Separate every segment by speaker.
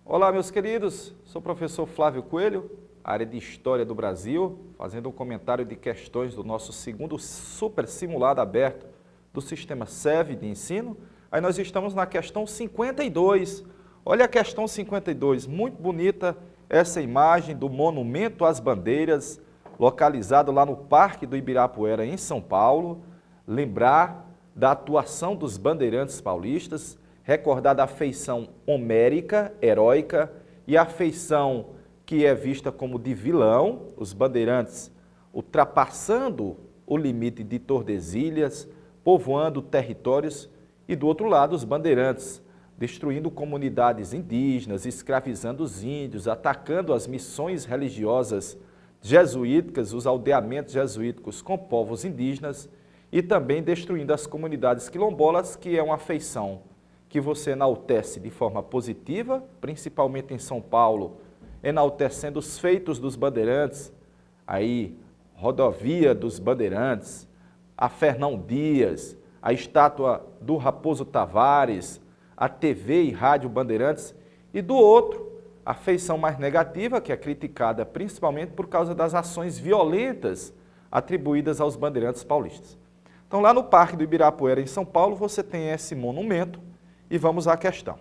Speaker 1: Olá, meus queridos, sou o professor Flávio Coelho, área de História do Brasil, fazendo um comentário de questões do nosso segundo super simulado aberto do sistema SEV de ensino. Aí nós estamos na questão 52. Olha a questão 52, muito bonita essa imagem do Monumento às Bandeiras, localizado lá no Parque do Ibirapuera, em São Paulo. Lembrar da atuação dos bandeirantes paulistas, recordar da feição homérica, heróica, e a feição que é vista como de vilão, os bandeirantes ultrapassando o limite de Tordesilhas, povoando territórios, e do outro lado os bandeirantes destruindo comunidades indígenas, escravizando os índios, atacando as missões religiosas jesuíticas, os aldeamentos jesuíticos com povos indígenas, e também destruindo as comunidades quilombolas, que é uma feição que você enaltece de forma positiva, principalmente em São Paulo, enaltecendo os feitos dos bandeirantes, aí rodovia dos bandeirantes, a Fernão Dias, a estátua do Raposo Tavares, a TV e rádio Bandeirantes, e do outro, a feição mais negativa, que é criticada principalmente por causa das ações violentas atribuídas aos bandeirantes paulistas. Então, lá no Parque do Ibirapuera, em São Paulo, você tem esse monumento, e vamos à questão.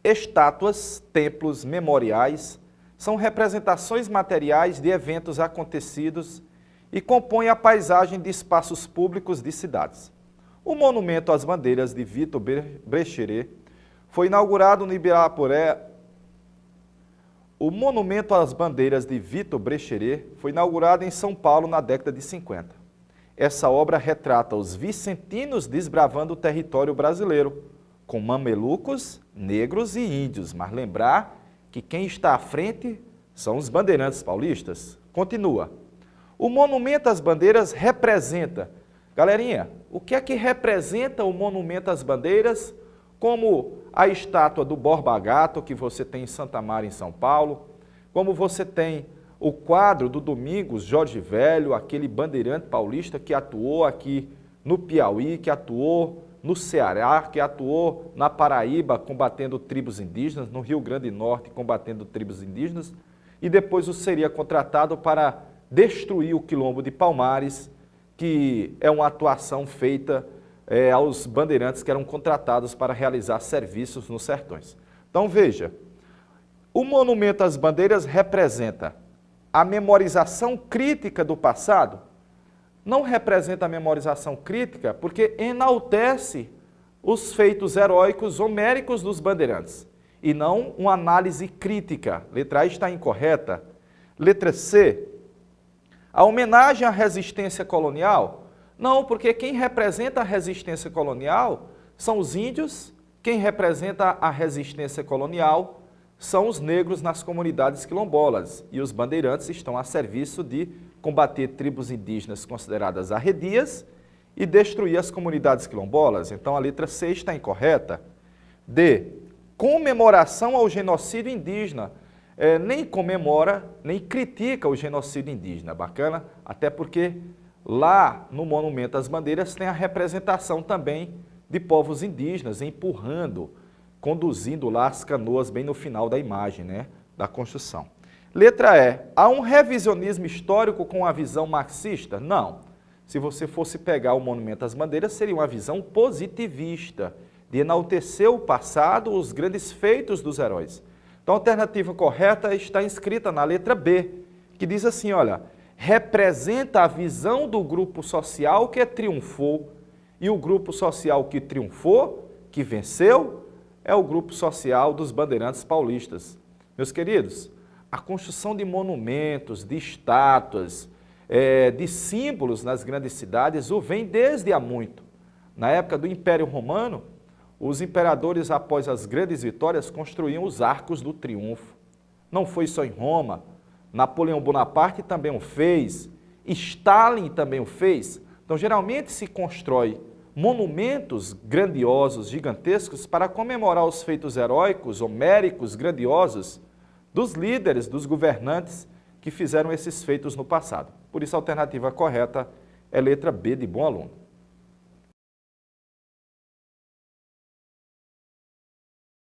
Speaker 1: Estátuas, templos, memoriais são representações materiais de eventos acontecidos e compõem a paisagem de espaços públicos de cidades. O Monumento às Bandeiras de Vitor Brecheret foi inaugurado no Ibirapuera. O Monumento às Bandeiras de Vitor Brecheret foi inaugurado em São Paulo na década de 50. Essa obra retrata os vicentinos desbravando o território brasileiro, com mamelucos, negros e índios, mas lembrar que quem está à frente são os bandeirantes paulistas. Continua. O Monumento às Bandeiras representa... Galerinha, o que é que representa o Monumento às Bandeiras? Como a estátua do Borba Gato, que você tem em Santa Mara, em São Paulo, como você tem o quadro do Domingos Jorge Velho, aquele bandeirante paulista que atuou aqui no Piauí, que atuou no Ceará, que atuou na Paraíba combatendo tribos indígenas, no Rio Grande do Norte combatendo tribos indígenas, e depois seria contratado para destruir o Quilombo de Palmares, que é uma atuação feita aos bandeirantes que eram contratados para realizar serviços nos sertões. Então veja, o Monumento às Bandeiras representa a memorização crítica do passado. Não representa a memorização crítica porque enaltece os feitos heróicos homéricos dos bandeirantes e não uma análise crítica. Letra A está incorreta. Letra C, a homenagem à resistência colonial? Não, porque quem representa a resistência colonial são os índios, quem representa a resistência colonial são os negros nas comunidades quilombolas, e os bandeirantes estão a serviço de combater tribos indígenas consideradas arredias e destruir as comunidades quilombolas. Então a letra C está incorreta. D, comemoração ao genocídio indígena. Nem comemora, nem critica o genocídio indígena. Bacana? Até porque lá no Monumento às Bandeiras tem a representação também de povos indígenas empurrando, conduzindo lá as canoas bem no final da imagem, né, da construção. Letra E, há um revisionismo histórico com a visão marxista? Não. Se você fosse pegar o Monumento às Bandeiras, seria uma visão positivista, de enaltecer o passado, os grandes feitos dos heróis. Então a alternativa correta está inscrita na letra B, que diz assim, olha, representa a visão do grupo social que triunfou, e o grupo social que triunfou, que venceu, é o grupo social dos bandeirantes paulistas. Meus queridos, a construção de monumentos, de estátuas, de símbolos nas grandes cidades, vem desde há muito. Na época do Império Romano, os imperadores, após as grandes vitórias, construíam os arcos do triunfo. Não foi só em Roma, Napoleão Bonaparte também o fez, Stalin também o fez. Então, geralmente se constrói monumentos grandiosos, gigantescos, para comemorar os feitos heróicos, homéricos, grandiosos, dos líderes, dos governantes que fizeram esses feitos no passado. Por isso, a alternativa correta é letra B de bom aluno.